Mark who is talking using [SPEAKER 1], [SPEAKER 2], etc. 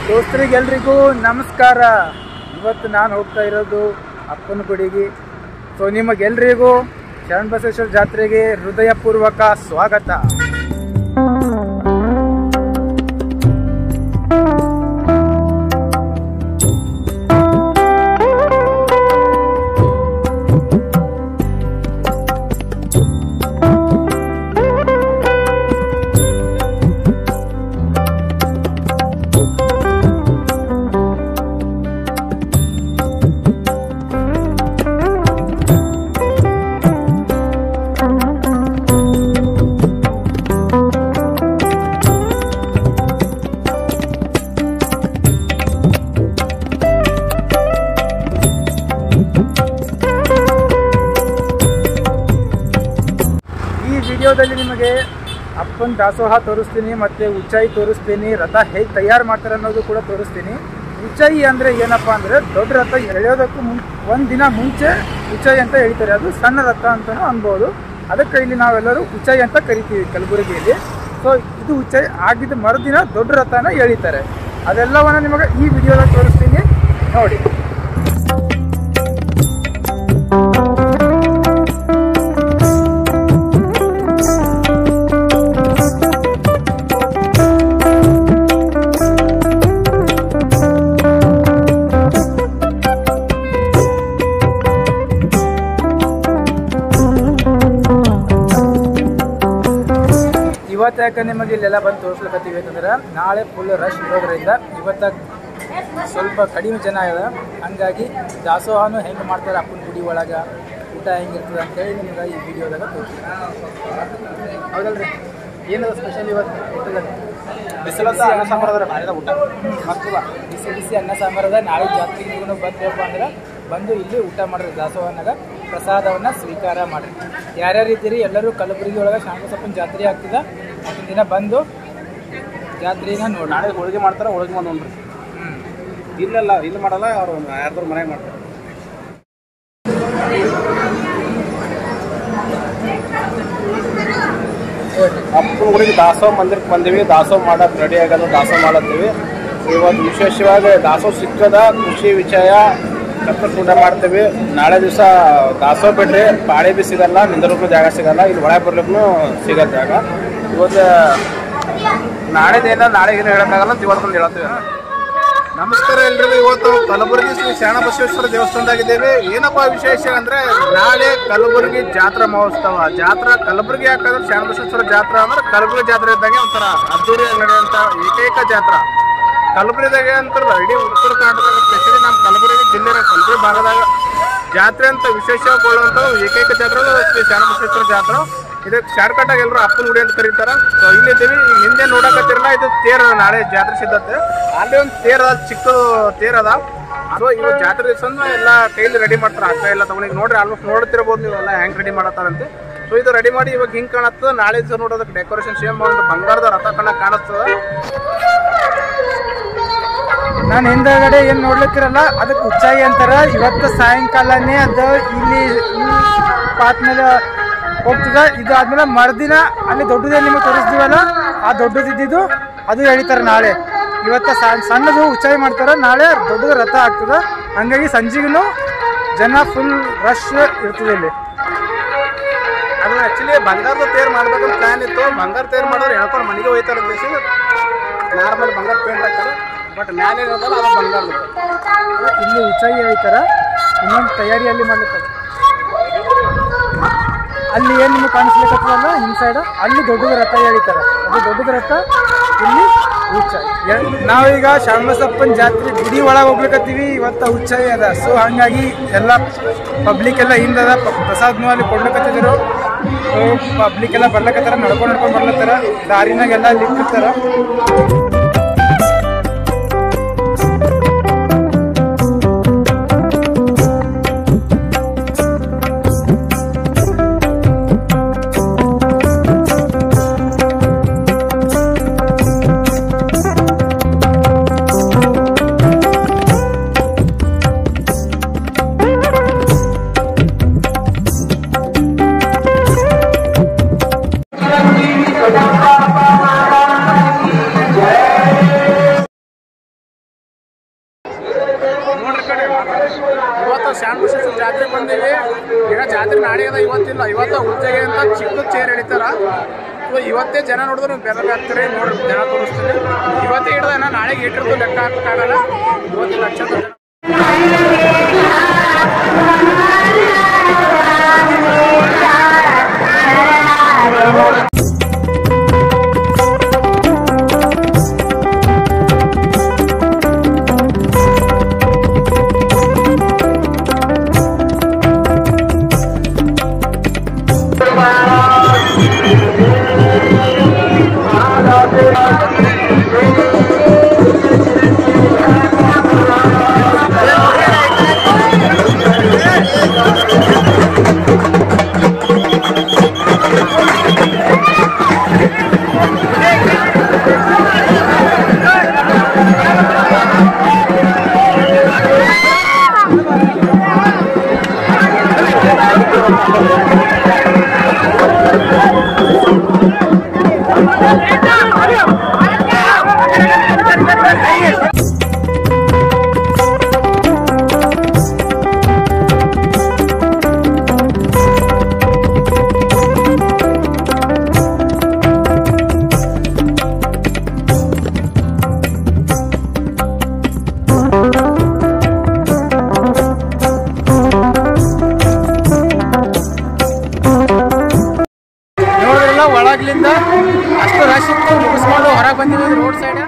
[SPEAKER 1] ದೋಸ್ತರಿಗೆಲ್ರಿಗೂ ನಮಸ್ಕಾರ. ಇವತ್ತು ನಾನು ಹೋಗ್ತಾ ಇರೋದು ಅಪ್ಪನ ಗುಡಿಗೆ. ಸೊ ನಿಮಗೆಲ್ರಿಗೂ ಶರಣಬಸವೇಶ್ವರ ಜಾತ್ರೆಗೆ ಹೃದಯಪೂರ್ವಕ ಸ್ವಾಗತ. ವಿಡಿಯೋದಲ್ಲಿ ನಿಮಗೆ ಅಪ್ಪನ ದಾಸೋಹ ತೋರಿಸ್ತೀನಿ, ಮತ್ತು ಉಚ್ಚಾಯಿ ತೋರಿಸ್ತೀನಿ, ರಥ ಹೇಗೆ ತಯಾರು ಮಾಡ್ತಾರೆ ಅನ್ನೋದು ಕೂಡ ತೋರಿಸ್ತೀನಿ. ಉಚ್ಚಾಯಿ ಅಂದರೆ ಏನಪ್ಪ ಅಂದರೆ ದೊಡ್ಡ ರಥ ಎಳೆಯೋದಕ್ಕೂ ಒಂದು ದಿನ ಮುಂಚೆ ಉಚ್ಚಾಯಿ ಅಂತ ಹೇಳ್ತಾರೆ. ಅದು ಸಣ್ಣ ರಥ ಅಂತಲೂ ಅನ್ಬೋದು. ಅದಕ್ಕೆ ಇಲ್ಲಿ ನಾವೆಲ್ಲರೂ ಉಚ್ಚಾಯಿ ಅಂತ ಕರಿತೀವಿ ಕಲಬುರಗಿಯಲ್ಲಿ. ಸೊ ಇದು ಉಚ್ಚಾಯಿ ಆಗಿದ್ದ ಮರುದಿನ ದೊಡ್ಡ ರಥನ ಎಳಿತಾರೆ. ಅದೆಲ್ಲವನ್ನು ನಿಮಗೆ ಈ ವಿಡಿಯೋದಲ್ಲಿ ತೋರಿಸ್ತೀನಿ, ನೋಡಿ. ಇವತ್ತು ಯಾಕೆ ನಿಮಗೆ ಇಲ್ಲೆಲ್ಲ ಬಂದು ತೋರಿಸ್ಲಿಕ್ಕತ್ತೀವಿ ಅಂತಂದ್ರೆ ನಾಳೆ ಫುಲ್ ರಶ್ ಇರೋದ್ರಿಂದ ಇವತ್ತು ಸ್ವಲ್ಪ ಕಡಿಮೆ ಜನ ಇದೆ. ಹಂಗಾಗಿ ದಾಸೋಹನೂ ಹೆಂಗೆ ಮಾಡ್ತಾರೆ ಅಪ್ಪನ ಗುಡಿ ಒಳಗೆ, ಊಟ ಹೆಂಗಿರ್ತದೆ ಅಂತೇಳಿ ನಿಮ್ಗೆ ಈ ವಿಡಿಯೋದಾಗ ತೋರಿಸ್ತೀನಿ. ಹೌದಲ್ರಿ? ಏನದ ಸ್ಪೆಷಲ್ ಇವತ್ತು ಊಟದಲ್ಲಿ? ಬಿಸಿಲು ಅನ್ನ ಸಾಂಬಾರದ ನಾಳೆ ಊಟ ಮಸ್ತ್ ಬಿಸಿ ಬಿಸಿ ಅನ್ನ ಸಾಂಬಾರದ. ನಾಳೆ ಜಾತ್ರೆಗೆ ಬಂದಪ್ಪ ಅಂದ್ರೆ ಬಂದು ಇಲ್ಲಿ ಊಟ ಮಾಡಿರಿ. ದಾಸೋಹನಾಗ ಪ್ರಸಾದವನ್ನು ಸ್ವೀಕಾರ ಮಾಡಿರಿ. ಯಾರ್ಯಾರು ಇದ್ದೀರಿ ಎಲ್ಲರೂ ಕಲಬುರಗಿ ಒಳಗೆ ಶರಣಬಸಪ್ಪನ ಜಾತ್ರೆ ಆಗ್ತದೆ. ಅವತ್ತಿನ ದಿನ ಬಂದು ಜಾತ್ರೆನ ನೋಡಿ. ನಾಳೆ ಹೋಳಿಗೆ ಮಾಡ್ತಾರೆ, ಹೋಳಿಗೆ ಮಾಡಿ ನೋಡ್ರಿ. ಇಲ್ಲೆಲ್ಲ ಇಲ್ಲಿ ಮಾಡಲ್ಲ, ಅವರು ಯಾರ್ದಾರು ಮನೆಗೆ ಮಾಡ್ತಾರೆ. ಅಪ್ಪನ ಗುಡಿಗೆ ದಾಸೋಹ ಮಂದಿರಕ್ಕೆ ಬಂದೀವಿ. ದಾಸೋಹ ಮಾಡೋಕೆ ರೆಡಿ ಆಗೋದು, ದಾಸೋಹ ಮಾಡತ್ತೀವಿ. ಇವತ್ತು ವಿಶೇಷವಾಗಿ ದಾಸೋಹ ಸಿಕ್ಕದ ಖುಷಿ ವಿಷಯ ಊಟ ಮಾಡ್ತೀವಿ. ನಾಳೆ ದಿವಸ ದಾಸೋಹ ಬಿಡ್ರಿ ಪಾಳಿ ಭೀ ಸಿಗಲ್ಲ, ನಿಂದರ್ಗೂ ಜಾಗ ಸಿಗಲ್ಲ, ಇಲ್ಲಿ ಒಳಗೆ ಬರ್ಲಿಕ್ಕೂ ಸಿಗೋ ಜಾಗ. ಇವತ್ತು ನಾಳೆದೇನ ನಾಳೆಗೇನು ಹೇಳೋಕ್ಕಾಗಲ್ಲ ಅಂತ ಇವತ್ತೊಂದು ಹೇಳ್ತೀವಿ. ನಮಸ್ಕಾರ ಎಲ್ರಿಗೂ. ಇವತ್ತು ಕಲಬುರಗಿ ಶ್ರೀ ಶರಣಬಸವೇಶ್ವರ ದೇವಸ್ಥಾನದಾಗಿದ್ದೇವೆ. ಏನಪ್ಪ ವಿಶೇಷ ಅಂದರೆ ನಾಳೆ ಕಲಬುರಗಿ ಜಾತ್ರಾ ಮಹೋತ್ಸವ. ಜಾತ್ರಾ ಕಲಬುರಗಿ ಯಾಕಂದ್ರೆ ಶರಣಬಸವೇಶ್ವರ ಜಾತ್ರಾ ಅಂದ್ರೆ ಕಲಬುರಗಿ ಜಾತ್ರೆ ಇದ್ದಂಗೆ ಒಂಥರ ಅದ್ದೂರಿಯಾಗಿ ನಡೆಯುವಂಥ ಏಕೈಕ ಜಾತ್ರಾ ಕಲಬುರಗಿದಾಗೆ ಅಂತಾರೆ. ಇಡೀ ಉತ್ತರ ಕರ್ನಾಟಕದಾಗ ಸ್ಪೆಷಲಿ ನಮ್ಮ ಕಲಬುರಗಿ ಜಿಲ್ಲೆ ಕಲಬುರಗಿ ಭಾಗದಾಗ ಜಾತ್ರೆ ಅಂತ ವಿಶೇಷಗೊಳ್ಳುವಂಥ ಏಕೈಕ ಜಾತ್ರೆ ಶ್ರೀ ಶರಣಬಸವೇಶ್ವರ ಜಾತ್ರೆ. ಇದಕ್ಕೆ ಶಾರ್ಟ್ಕಟ್ಟಾಗಿ ಎಲ್ಲರೂ ಅಪ್ಪನ ಗುಡಿ ಅಂತ ಕರೀತಾರೆ. ಸೊ ಇಲ್ಲಿದ್ದೀವಿ. ಈಗ ಹಿಂದೆ ನೋಡಕತ್ತಿರಲ್ಲ, ಇದು ತೇರ ನಾಳೆ ಜಾತ್ರೆ ಸಿದ್ಧತೆ. ಅಲ್ಲಿ ಒಂದು ತೇರ ಚಿಕ್ಕ ತೇರದ. ಸೊ ಇವತ್ತು ಜಾತ್ರೆ ದಿವಸ ಎಲ್ಲ ಕೈಲಿ ರೆಡಿ ಮಾಡ್ತಾರೆ. ಅಕ್ಕ ಎಲ್ಲ ತಗೊಂಡು ನೋಡ್ರಿ, ಆಲ್ಮೋಸ್ಟ್ ನೋಡ್ತಿರ್ಬೋದು ನೀವೆಲ್ಲ ಹೆಂಗೆ ರೆಡಿ ಮಾಡತ್ತಾರಂತೆ. ಸೊ ಇದು ರೆಡಿ ಮಾಡಿ ಇವಾಗ ಹಿಂಗೆ ಕಾಣುತ್ತದೆ. ನಾಳೆ ದಿವಸ ನೋಡೋದಕ್ಕೆ ಡೆಕೋರೇಷನ್ ಸೇಮ್ ಒಂದು ಬಂಗಾರದ ರಥ ಕಣ್ಣ ಕಾಣಿಸ್ತದೆ. ನಾನು ಹಿಂದಗಡೆ ಏನು ನೋಡ್ಲಿಕ್ಕಿರಲ್ಲ, ಅದಕ್ಕೆ ಉಚ್ಚಾಯಿ ಅಂತಾರೆ. ಇವತ್ತು ಸಾಯಂಕಾಲನೇ ಅದು ಇಲ್ಲಿ ಪಾತ್ ಮೇಲೆ ಹೋಗ್ತದೆ. ಇದು ಆದ್ಮೇಲೆ ಮರುದಿನ ಅಲ್ಲಿ ದೊಡ್ಡದೇ ನಿಮಗೆ ತೋರಿಸ್ತೀವಲ್ಲ, ಆ ದೊಡ್ಡದಿದ್ದು ಅದು ಎಳಿತಾರೆ ನಾಳೆ. ಇವತ್ತು ಸಣ್ಣದು ಉಚ್ಚಾಯಿ ಮಾಡ್ತಾರೆ, ನಾಳೆ ದೊಡ್ಡದು ರಥ ಆಗ್ತದೆ. ಹಂಗಾಗಿ ಸಂಜೆಗೂ ಜನ ಫುಲ್ ರಶ್ ಇರ್ತದೆ ಇಲ್ಲಿ. ಅದು ಆ್ಯಕ್ಚುಲಿ ಬಂಗಾರದ ತೇರು ಮಾಡ್ಬೇಕಂತ ಪ್ಲ್ಯಾನ್ ಇತ್ತು. ಬಂಗಾರ ತೇರು ಮಾಡಿದ್ರೆ ಹೇಳ್ಕೊಂಡು ಮನೆಗೆ ಹೋಯ್ತಾರೆ ಅಂತ ನಾರ್ಮಲ್ ಬಂಗಾರ ಪೇಂಟ್ ಹಾಕ್ತಾರೆ. ಬಟ್ ಮ್ಯಾಲೆ ಇರೋದಲ್ಲ ಅದು ಬಂಗಾರದ. ಇಲ್ಲಿ ಉಚ್ಚಾಯಿ ಹೇಳ್ತಾರೆ, ಇನ್ನೊಂದು ತಯಾರಿಯಲ್ಲಿ ಮಾಡ್ಲಿಕ್ಕೆ. ಅಲ್ಲಿ ಏನು ನಿಮಗೆ ಕಾಣಿಸ್ಲಿಕ್ಕಲ್ಲ ಹಿಂದ್ ಸೈಡ್, ಅಲ್ಲಿ ದೊಡ್ಡದ ರಥ ಎಳಿತಾರೆ. ಅದು ದೊಡ್ಡದ ರಥ, ಇಲ್ಲಿ ಉಚ್ಚಾಯಿ. ನಾವೀಗ ಶರಣಬಸಪ್ಪನ ಜಾತ್ರೆ ಗುಡಿ ಒಳಗೆ ಹೋಗ್ಲಿಕ್ಕತ್ತೀವಿ. ಇವತ್ತು ಉಚ್ಚಾಯಿ ಅದ. ಸೊ ಹಾಗಾಗಿ ಎಲ್ಲ ಪಬ್ಲಿಕ್ ಎಲ್ಲ ಹಿಂದದ ಪ್ರಸಾದ್ನೂ ಅಲ್ಲಿ ಕೊಡ್ಲಿಕ್ಕತ್ತಿದ್ರು. ಪಬ್ಲಿಕ್ ಎಲ್ಲ ಬರ್ಲಕತ್ತಾರ, ನಡ್ಕೊಂಡು ಬರ್ಲತ್ತಾರ. ದಾರಿನಾಗೆಲ್ಲ ನಿಂತಿರ್ತಾರ. ಉಜ್ಜೆಗೆದ ಇವತ್ತಿಲ್ಲ, ಇವತ್ತು ಉಜ್ಜೆಗೆ ಅಂತ ಚಿಕ್ಕ ಚೇರ್ ಹಿಡಿತಾರ. ಇವತ್ತೇ ಜನ ನೋಡಿದ್ರು ಬೆರಗ ಆಗ್ತಾರೆ. ನೋಡ್ರಿ ಜನ ತೋರಿಸ್ತಾರೆ. ಇವತ್ತೇ ಹಿಡ್ದ ನಾಳೆಗೆ ಇಟ್ಟಿರ್ತು ಲೆಕ್ಕ ಹಾಕಕ್ಕಾಗಲ್ಲ. ಇವತ್ತು ಲಕ್ಷದ ಒಳಗ್ಲಿಂದ ಅಷ್ಟು ರಶ್ ಇತ್ತು ಮುಗಿಸ್ಕೊಂಡು ಹೊರಗೆ ಬಂದಿದ್ದೀವಿ ರೋಡ್ ಸೈಡ್.